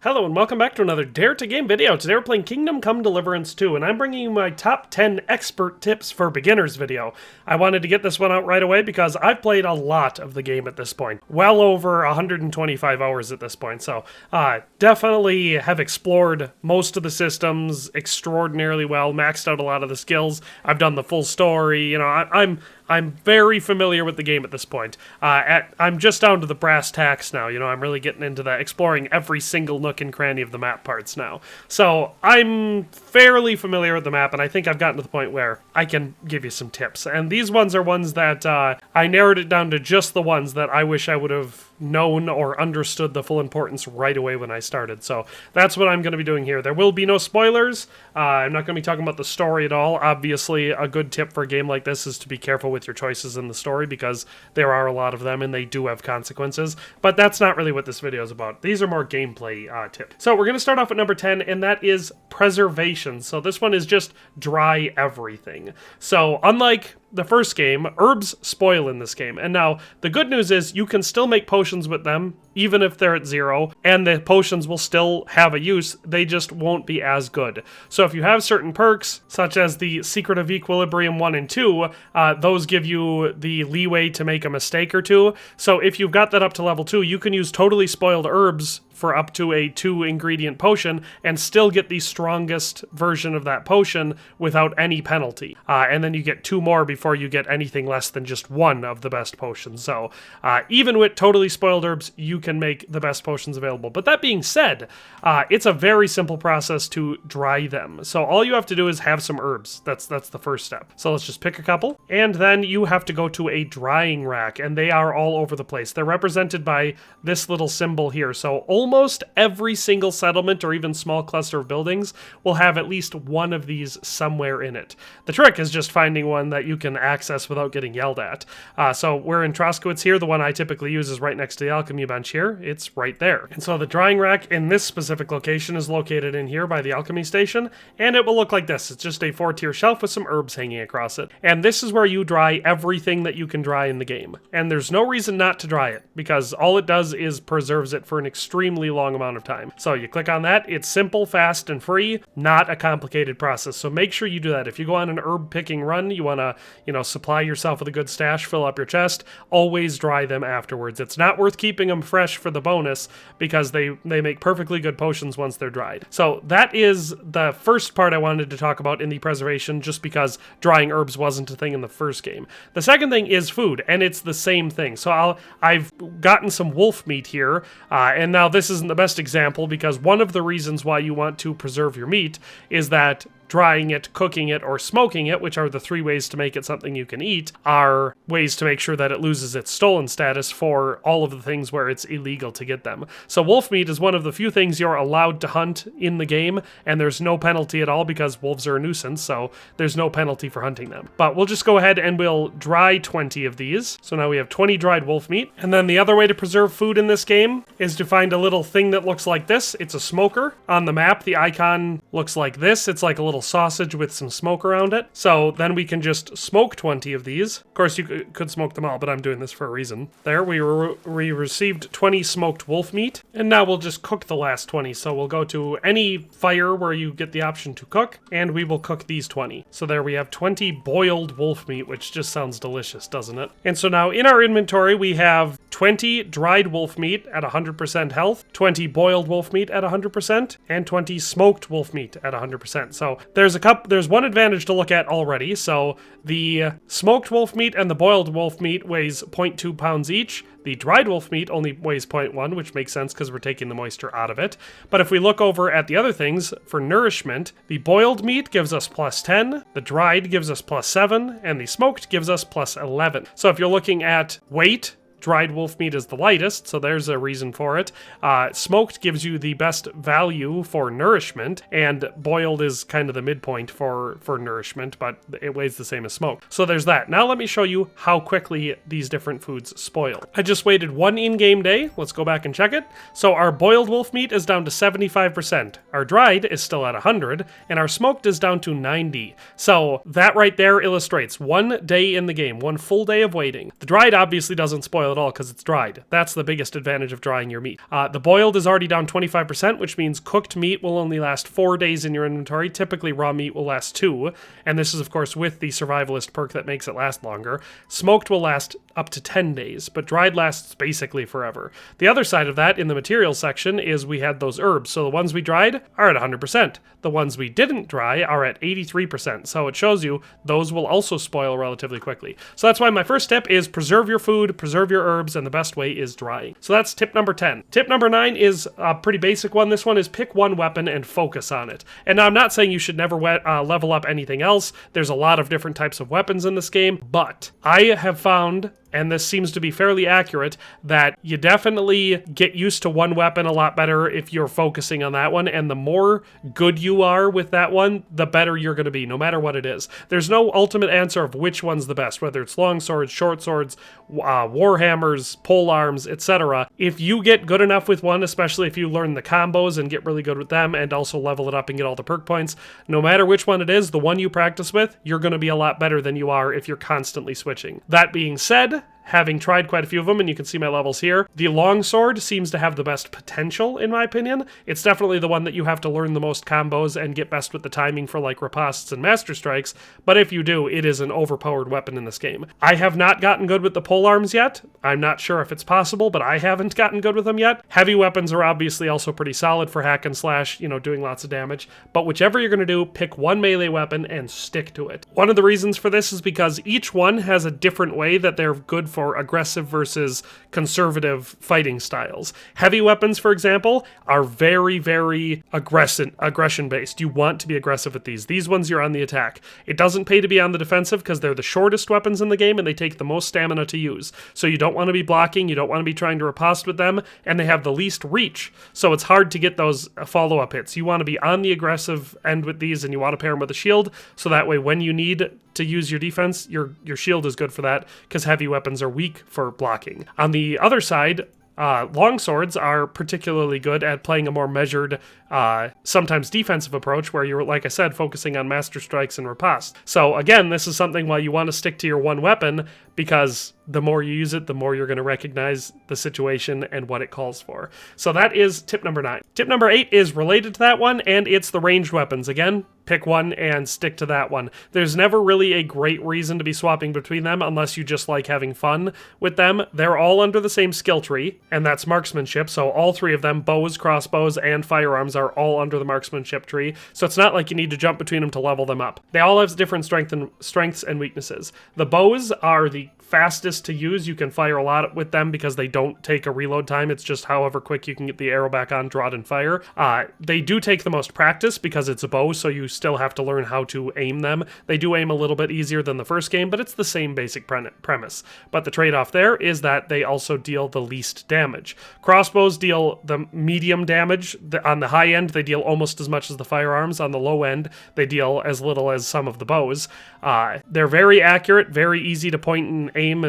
Hello and welcome back to another Dare to Game video. Today we're playing Kingdom Come Deliverance 2, and I'm bringing you my top 10 expert tips for beginners video. I wanted to get this one out right away because I've played a lot of the game at this point. Well over 125 hours at this point, so definitely have explored most of the systems extraordinarily well, maxed out a lot of the skills. I've done the full story, I'm very familiar with the game at this point. I'm just down to the brass tacks now, I'm really getting into that, exploring every single nook and cranny of the map parts now. So I'm fairly familiar with the map, and I think I've gotten to the point where I can give you some tips. And these ones are ones that I narrowed it down to just the ones that I wish I would have known or understood the full importance right away when I started. So that's what I'm going to be doing here. There will be no spoilers. I'm not going to be talking about the story at all. Obviously, a good tip for a game like this is to be careful with your choices in the story because there are a lot of them and they do have consequences. But that's not really what this video is about. These are more gameplay tips. So we're going to start off at number 10, and that is preservation. So this one is just dry everything. So unlike the first game, herbs spoil in this game. And now, the good news is you can still make potions with them, even if they're at 0, and the potions will still have a use, they just won't be as good. So if you have certain perks, such as the Secret of Equilibrium 1 and 2, those give you the leeway to make a mistake or two. So if you've got that up to level 2, you can use totally spoiled herbs for up to a 2-ingredient potion and still get the strongest version of that potion without any penalty. And then you get 2 more before you get anything less than just 1 of the best potions. So even with totally spoiled herbs, you can make the best potions available. But that being said, it's a very simple process to dry them. So all you have to do is have some herbs. That's the first step. So let's just pick a couple. And then you have to go to a drying rack, and they are all over the place. They're represented by this little symbol here. So almost every single settlement or even small cluster of buildings will have at least one of these somewhere in it. The trick is just finding one that you can access without getting yelled at. So we're in Troskowitz here. The one I typically use is right next to the Alchemy bench here. It's right there. And so the drying rack in this specific location is located in here by the Alchemy station, and it will look like this. It's just a 4-tier shelf with some herbs hanging across it. And this is where you dry everything that you can dry in the game. And there's no reason not to dry it, because all it does is preserves it for an extremely long amount of time. So you click on that. It's simple, fast, and free, not a complicated process. So make sure you do that. If you go on an herb picking run, you want to, supply yourself with a good stash, fill up your chest, always dry them afterwards. It's not worth keeping them fresh for the bonus because they make perfectly good potions once they're dried. So that is the first part I wanted to talk about in the preservation, just because drying herbs wasn't a thing in the first game. The second thing is food, and it's the same thing. So I've gotten some wolf meat here, and now this isn't the best example because one of the reasons why you want to preserve your meat is that drying it, cooking it, or smoking it, which are the 3 ways to make it something you can eat, are ways to make sure that it loses its stolen status for all of the things where it's illegal to get them. So wolf meat is one of the few things you're allowed to hunt in the game, and there's no penalty at all because wolves are a nuisance, so there's no penalty for hunting them. But we'll just go ahead and we'll dry 20 of these. So now we have 20 dried wolf meat. And then the other way to preserve food in this game is to find a little thing that looks like this. It's a smoker. On the map, the icon looks like this. It's like a little sausage with some smoke around it. So then we can just smoke 20 of these. Of course, you could smoke them all, but I'm doing this for a reason. There, we received 20 smoked wolf meat, and now we'll just cook the last 20. So we'll go to any fire where you get the option to cook, and we will cook these 20. So there we have 20 boiled wolf meat, which just sounds delicious, doesn't it? And so now in our inventory, we have 20 dried wolf meat at 100% health, 20 boiled wolf meat at 100%, and 20 smoked wolf meat at 100%. So there's one advantage to look at already. So the smoked wolf meat and the boiled wolf meat weighs 0.2 pounds each. The dried wolf meat only weighs 0.1, which makes sense because we're taking the moisture out of it. But if we look over at the other things, for nourishment, the boiled meat gives us plus 10, the dried gives us plus 7, and the smoked gives us plus 11. So if you're looking at weight, dried wolf meat is the lightest, so there's a reason for it. Smoked gives you the best value for nourishment, and boiled is kind of the midpoint for nourishment, but it weighs the same as smoked. So there's that. Now let me show you how quickly these different foods spoil. I just waited 1 in-game day. Let's go back and check it. So our boiled wolf meat is down to 75%. Our dried is still at 100, and our smoked is down to 90. So that right there illustrates 1 day in the game, 1 full day of waiting. The dried obviously doesn't spoil spoil at all because it's dried. That's the biggest advantage of drying your meat. The boiled is already down 25%, which means cooked meat will only last 4 days in your inventory. Typically, raw meat will last 2, and this is, of course, with the survivalist perk that makes it last longer. Smoked will last up to 10 days, but dried lasts basically forever. The other side of that, in the materials section, is we had those herbs. So the ones we dried are at 100%. The ones we didn't dry are at 83%. So it shows you those will also spoil relatively quickly. So that's why my first tip is preserve your food, preserve your herbs, and the best way is drying. So that's tip number 10. Tip number 9 is a pretty basic one. This one is pick one weapon and focus on it. And now I'm not saying you should never level up anything else. There's a lot of different types of weapons in this game, but I have found, and this seems to be fairly accurate, that you definitely get used to one weapon a lot better if you're focusing on that one, and the more good you are with that one, the better you're going to be, no matter what it is. There's no ultimate answer of which one's the best, whether it's long swords, short swords, war hammers, pole arms, etc. If you get good enough with one, especially if you learn the combos and get really good with them, and also level it up and get all the perk points, no matter which one it is, the one you practice with, you're going to be a lot better than you are if you're constantly switching. That being said, having tried quite a few of them, and you can see my levels here, the longsword seems to have the best potential, in my opinion. It's definitely the one that you have to learn the most combos and get best with the timing for, like, ripostes and master strikes, but if you do, it is an overpowered weapon in this game. I have not gotten good with the polearms yet. I'm not sure if it's possible, but I haven't gotten good with them yet. Heavy weapons are obviously also pretty solid for hack and slash, you know, doing lots of damage, but whichever you're going to do, pick one melee weapon and stick to it. One of the reasons for this is because each one has a different way that they're good for aggressive versus conservative fighting styles. Heavy weapons, for example, are very, very aggression-based. You want to be aggressive with these. These ones, you're on the attack. It doesn't pay to be on the defensive because they're the shortest weapons in the game and they take the most stamina to use. So you don't want to be blocking, you don't want to be trying to riposte with them, and they have the least reach. So it's hard to get those follow-up hits. You want to be on the aggressive end with these, and you want to pair them with a shield, so that way when you need to use your defense, your shield is good for that, because heavy weapons are weak for blocking. On the other side, longswords are particularly good at playing a more measured, sometimes defensive approach where you're, like I said, focusing on master strikes and riposte. So again, this is something why you want to stick to your one weapon, because the more you use it, the more you're going to recognize the situation and what it calls for. So that is tip number 9. Tip number 8 is related to that one, and it's the ranged weapons. Again, pick one and stick to that one. There's never really a great reason to be swapping between them unless you just like having fun with them. They're all under the same skill tree, and that's marksmanship, so all three of them, bows, crossbows, and firearms, are all under the marksmanship tree, so it's not like you need to jump between them to level them up. They all have different strengths and weaknesses. The bows are the fastest to use. You can fire a lot with them because they don't take a reload time. It's just however quick you can get the arrow back on, draw it, and fire. They do take the most practice because it's a bow, so you still have to learn how to aim them. They do aim a little bit easier than the first game, but it's the same basic premise. But the trade-off there is that they also deal the least damage. Crossbows deal the medium damage. On the high end, they deal almost as much as the firearms. On the low end, they deal as little as some of the bows. They're very accurate, very easy to point and aim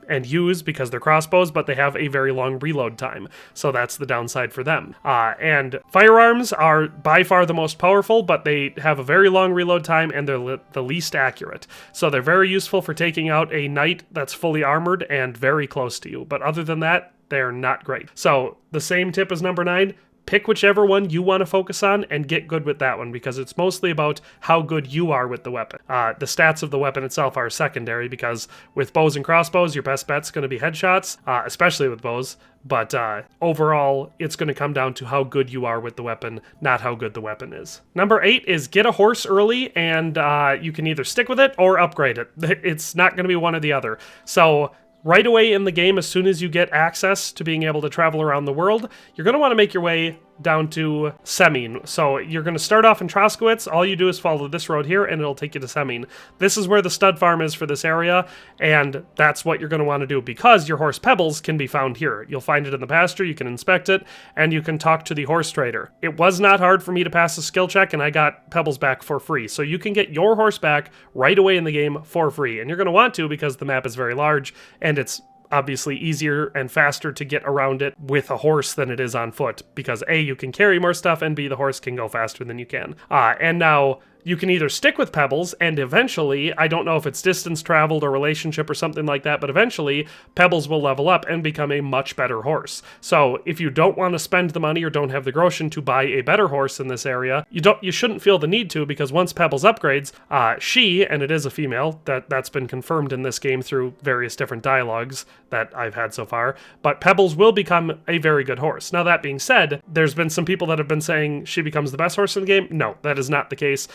and use because they're crossbows, but they have a very long reload time, so that's the downside for them. And firearms are by far the most powerful, but they have a very long reload time and they're the least accurate. So they're very useful for taking out a knight that's fully armored and very close to you, but other than that, they're not great. So the same tip as number 9, pick whichever one you want to focus on and get good with that one, because it's mostly about how good you are with the weapon. The stats of the weapon itself are secondary, because with bows and crossbows, your best bet's going to be headshots, especially with bows, but overall, it's going to come down to how good you are with the weapon, not how good the weapon is. Number 8 is get a horse early, and you can either stick with it or upgrade it. It's not going to be one or the other. So right away in the game, as soon as you get access to being able to travel around the world, you're going to want to make your way down to Semine. So you're going to start off in Troskowitz. All you do is follow this road here, and it'll take you to Semine. This is where the stud farm is for this area, and that's what you're going to want to do, because your horse Pebbles can be found here. You'll find it in the pasture, you can inspect it, and you can talk to the horse trader. It was not hard for me to pass a skill check, and I got Pebbles back for free. So you can get your horse back right away in the game for free, and you're going to want to because the map is very large, and it's obviously easier and faster to get around it with a horse than it is on foot, because A, you can carry more stuff, and B, the horse can go faster than you can. And now you can either stick with Pebbles and eventually, I don't know if it's distance traveled or relationship or something like that, but eventually Pebbles will level up and become a much better horse. So if you don't want to spend the money or don't have the groschen to buy a better horse in this area, you shouldn't feel the need to, because once Pebbles upgrades, she, and it is a female, that's been confirmed in this game through various different dialogues that I've had so far, but Pebbles will become a very good horse. Now that being said, there's been some people that have been saying she becomes the best horse in the game. No, that is not the case.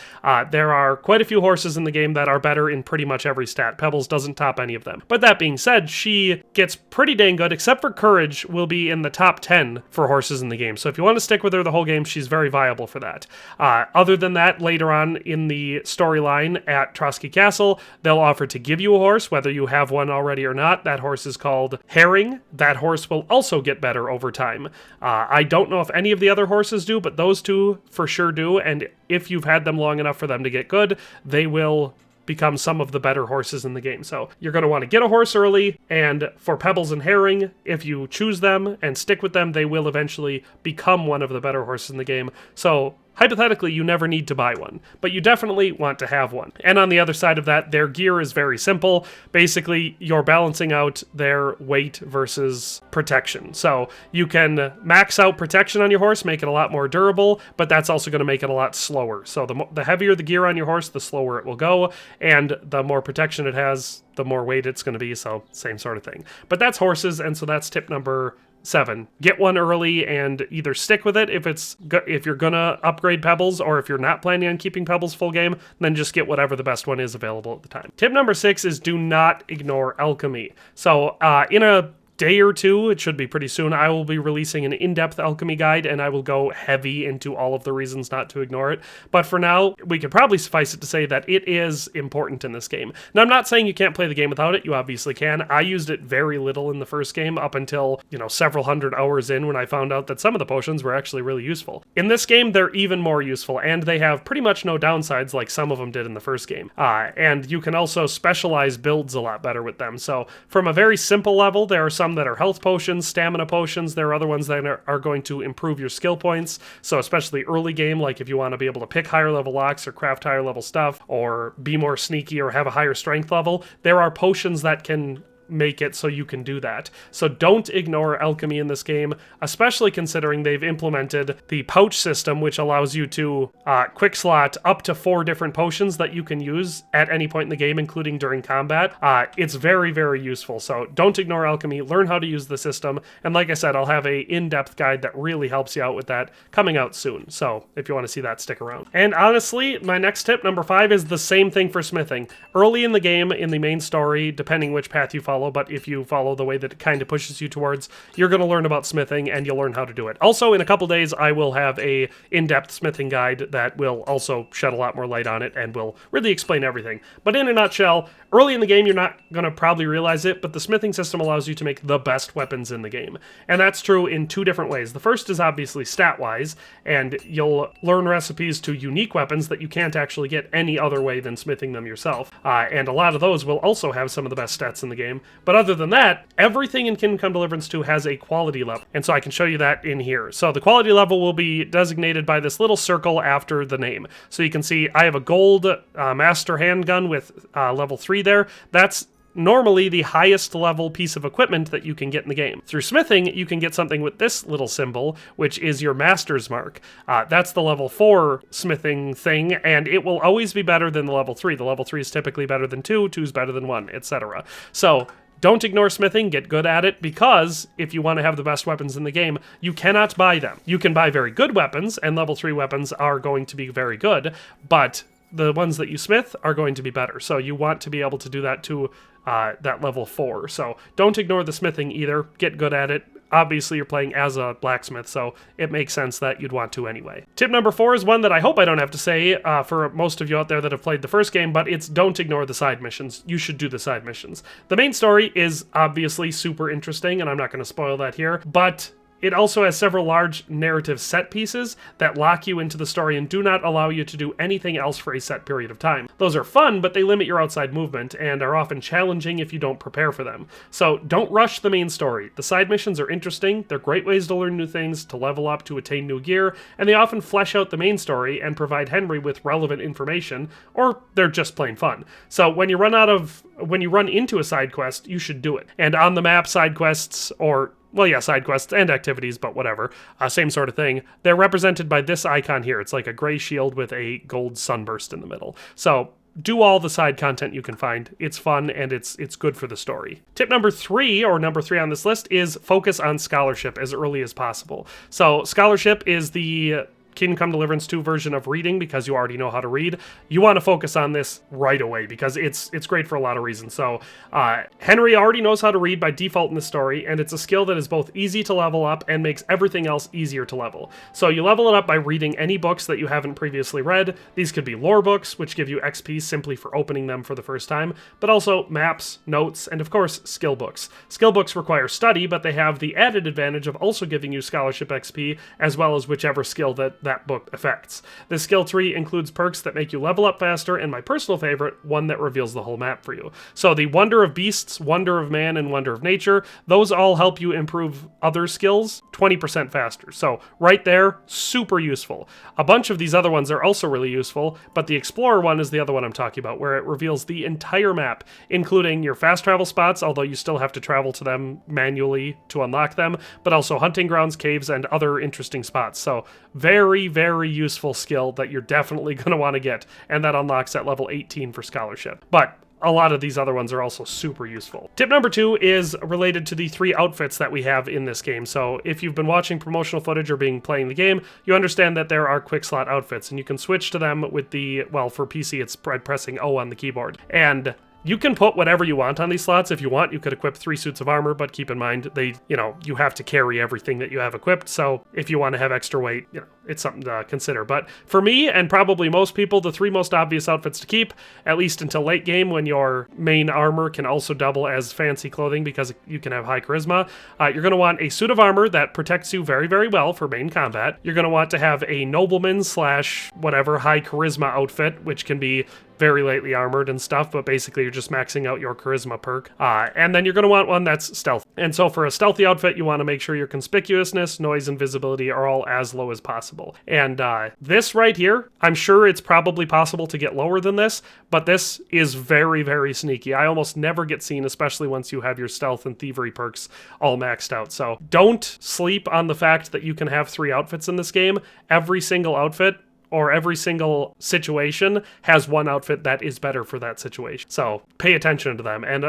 There are quite a few horses in the game that are better in pretty much every stat. Pebbles doesn't top any of them. But that being said, she gets pretty dang good, except for Courage will be in the top 10 for horses in the game. So if you want to stick with her the whole game, she's very viable for that. Other than that, later on in the storyline at Trotsky Castle, they'll offer to give you a horse, whether you have one already or not. That horse is called Herring. That horse will also get better over time. I don't know if any of the other horses do, but those two for sure do, and if you've had them long enough for them to get good, they will become some of the better horses in the game. So you're going to want to get a horse early, and for Pebbles and Herring, if you choose them and stick with them, they will eventually become one of the better horses in the game. So hypothetically, you never need to buy one, but you definitely want to have one. And on the other side of that, their gear is very simple. Basically, you're balancing out their weight versus protection. So you can max out protection on your horse, make it a lot more durable, but that's also going to make it a lot slower. So the heavier the gear on your horse, the slower it will go, and the more protection it has, the more weight it's going to be, so same sort of thing. But that's horses, and so that's tip number 7. Get one early and either stick with it if you're gonna upgrade Pebbles, or if you're not planning on keeping Pebbles full game, then just get whatever the best one is available at the time. Tip number 6 is do not ignore Alchemy. So in a day or two, it should be pretty soon, I will be releasing an in-depth Alchemy guide, and I will go heavy into all of the reasons not to ignore it. But for now, we could probably suffice it to say that it is important in this game. Now, I'm not saying you can't play the game without it. You obviously can. I used it very little in the first game, up until, several hundred hours in, when I found out that some of the potions were actually really useful. In this game, they're even more useful, and they have pretty much no downsides like some of them did in the first game. And you can also specialize builds a lot better with them. So from a very simple level, there are some that are health potions, stamina potions. There are other ones that are going to improve your skill points. So especially early game, like if you want to be able to pick higher level locks or craft higher level stuff, or be more sneaky or have a higher strength level, there are potions that can make it so you can do that. So don't ignore Alchemy in this game, especially considering they've implemented the pouch system, which allows you to quick slot up to 4 different potions that you can use at any point in the game, including during combat. It's very, very useful. So don't ignore Alchemy, learn how to use the system, and like I said, I'll have a in-depth guide that really helps you out with that coming out soon. So if you want to see that, stick around. And honestly, my next tip, number 5, is the same thing for smithing. Early in the game, in the main story, depending which path you follow, but if you follow the way that it kind of pushes you towards, you're going to learn about smithing and you'll learn how to do it. Also, in a couple days, I will have a in-depth smithing guide that will also shed a lot more light on it and will really explain everything. But in a nutshell, early in the game, you're not going to probably realize it, but the smithing system allows you to make the best weapons in the game. And that's true in 2 different ways. The first is obviously stat-wise, and you'll learn recipes to unique weapons that you can't actually get any other way than smithing them yourself. And a lot of those will also have some of the best stats in the game. But other than that, everything in Kingdom Come Deliverance 2 has a quality level, and so I can show you that in here. So the quality level will be designated by this little circle after the name. So you can see I have a gold master handgun with level 3 there. That's normally the highest level piece of equipment that you can get in the game. Through smithing, you can get something with this little symbol, which is your master's mark. That's the level 4 smithing thing, and it will always be better than the level 3. The level 3 is typically better than 2, 2 is better than 1, etc. So don't ignore smithing, get good at it, because if you want to have the best weapons in the game, you cannot buy them. You can buy very good weapons, and level 3 weapons are going to be very good, but the ones that you smith are going to be better. So you want to be able to do that to that level 4. So don't ignore the smithing either, get good at it. Obviously, you're playing as a blacksmith, so it makes sense that you'd want to anyway. Tip number 4 is one that I hope I don't have to say for most of you out there that have played the first game, but it's don't ignore the side missions. You should do the side missions. The main story is obviously super interesting, and I'm not going to spoil that here, but It also has several large narrative set pieces that lock you into the story and do not allow you to do anything else for a set period of time. Those are fun, but they limit your outside movement and are often challenging if you don't prepare for them. So don't rush the main story. The side missions are interesting, they're great ways to learn new things, to level up, to attain new gear, and they often flesh out the main story and provide Henry with relevant information, or they're just plain fun. So when you run into a side quest, you should do it. And on the map, side quests, or well, yeah, side quests and activities, but whatever, same sort of thing. They're represented by this icon here. It's like a gray shield with a gold sunburst in the middle. So do all the side content you can find. It's fun and it's good for the story. Tip number 3, or number 3 on this list, is focus on scholarship as early as possible. So scholarship is the Kingdom Come Deliverance 2 version of reading because you already know how to read. You want to focus on this right away because it's great for a lot of reasons. So Henry already knows how to read by default in the story, and it's a skill that is both easy to level up and makes everything else easier to level. So you level it up by reading any books that you haven't previously read. These could be lore books, which give you XP simply for opening them for the first time, but also maps, notes, and of course skill books. Skill books require study, but they have the added advantage of also giving you scholarship XP as well as whichever skill that book affects. This skill tree includes perks that make you level up faster, and my personal favorite, one that reveals the whole map for you. So the Wonder of Beasts, Wonder of Man, and Wonder of Nature, those all help you improve other skills 20% faster. So right there, super useful. A bunch of these other ones are also really useful, but the Explorer one is the other one I'm talking about, where it reveals the entire map, including your fast travel spots, although you still have to travel to them manually to unlock them, but also hunting grounds, caves, and other interesting spots. So very, very useful skill that you're definitely going to want to get, and that unlocks at level 18 for scholarship. But a lot of these other ones are also super useful. Tip number 2 is related to the 3 outfits that we have in this game. So if you've been watching promotional footage or playing the game, you understand that there are quick slot outfits, and you can switch to them with the, well, for PC it's pressing O on the keyboard. And you can put whatever you want on these slots. If you want, you could equip 3 suits of armor, but keep in mind, you have to carry everything that you have equipped. So if you want to have extra weight, it's something to consider. But for me, and probably most people, the 3 most obvious outfits to keep, at least until late game when your main armor can also double as fancy clothing because you can have high charisma, you're going to want a suit of armor that protects you very, very well for main combat. You're going to want to have a nobleman / whatever high charisma outfit, which can be very lightly armored and stuff, but basically you're just maxing out your charisma perk. And then you're going to want one that's stealth. And so for a stealthy outfit, you want to make sure your conspicuousness, noise, and visibility are all as low as possible. And this right here, I'm sure it's probably possible to get lower than this, but this is very, very sneaky. I almost never get seen, especially once you have your stealth and thievery perks all maxed out. So don't sleep on the fact that you can have 3 outfits in this game. Every single outfit or every single situation has one outfit that is better for that situation. So pay attention to them. And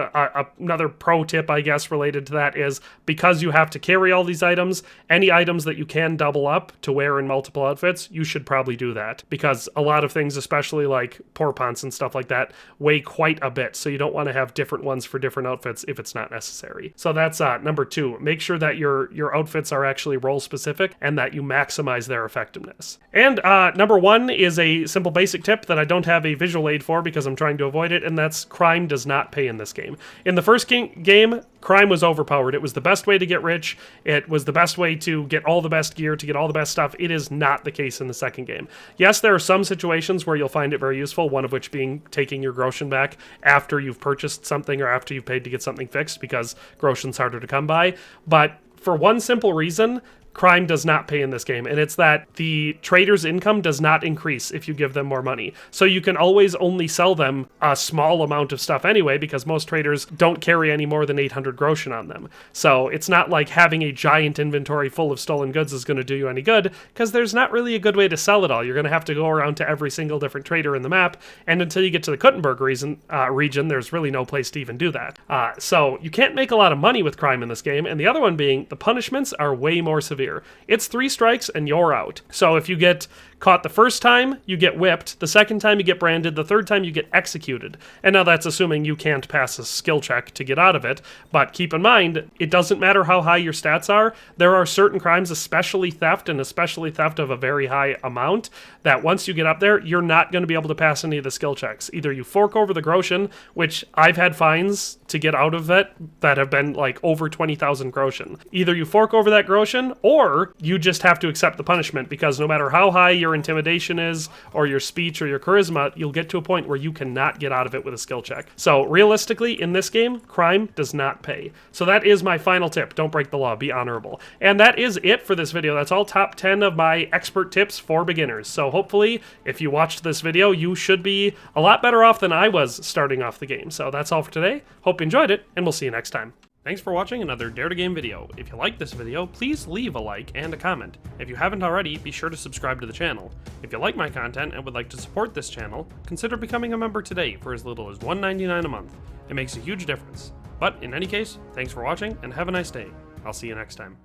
another pro tip, I guess, related to that is because you have to carry all these items, any items that you can double up to wear in multiple outfits, you should probably do that. Because a lot of things, especially like porpants and stuff like that, weigh quite a bit. So you don't want to have different ones for different outfits if it's not necessary. So that's number 2. Make sure that your outfits are actually role specific and that you maximize their effectiveness. And number 1 is a simple basic tip that I don't have a visual aid for because I'm trying to avoid it, and that's crime does not pay in this game. In the first game, crime was overpowered. It was the best way to get rich. It was the best way to get all the best gear, to get all the best stuff. It is not the case in the second game. Yes, there are some situations where you'll find it very useful, one of which being taking your groschen back after you've purchased something or after you've paid to get something fixed because groschen's harder to come by. But for one simple reason, crime does not pay in this game, and it's that the trader's income does not increase if you give them more money. So you can always only sell them a small amount of stuff anyway, because most traders don't carry any more than 800 groschen on them. So it's not like having a giant inventory full of stolen goods is going to do you any good, because there's not really a good way to sell it all. You're going to have to go around to every single different trader in the map, and until you get to the Kuttenberg region, there's really no place to even do that. So you can't make a lot of money with crime in this game, and the other one being the punishments are way more severe. It's 3 strikes and you're out. So if you get caught the first time, you get whipped. The second time, you get branded. The third time, you get executed. And now that's assuming you can't pass a skill check to get out of it. But keep in mind, it doesn't matter how high your stats are. There are certain crimes, especially theft, and especially theft of a very high amount, that once you get up there, you're not going to be able to pass any of the skill checks. Either you fork over the groschen, which I've had fines to get out of it that have been like over 20,000 groschen. Either you fork over that groschen, or you just have to accept the punishment, because no matter how high your intimidation is, or your speech, or your charisma, you'll get to a point where you cannot get out of it with a skill check. So realistically, in this game, crime does not pay. So that is my final tip. Don't break the law, be honorable. And that is it for this video. That's all top 10 of my expert tips for beginners. So hopefully, if you watched this video, you should be a lot better off than I was starting off the game. So that's all for today. Hope you enjoyed it, and we'll see you next time. Thanks for watching another Dare to Game video. If you liked this video, please leave a like and a comment. If you haven't already, be sure to subscribe to the channel. If you like my content and would like to support this channel, consider becoming a member today for as little as $1.99 a month. It makes a huge difference. But in any case, thanks for watching and have a nice day. I'll see you next time.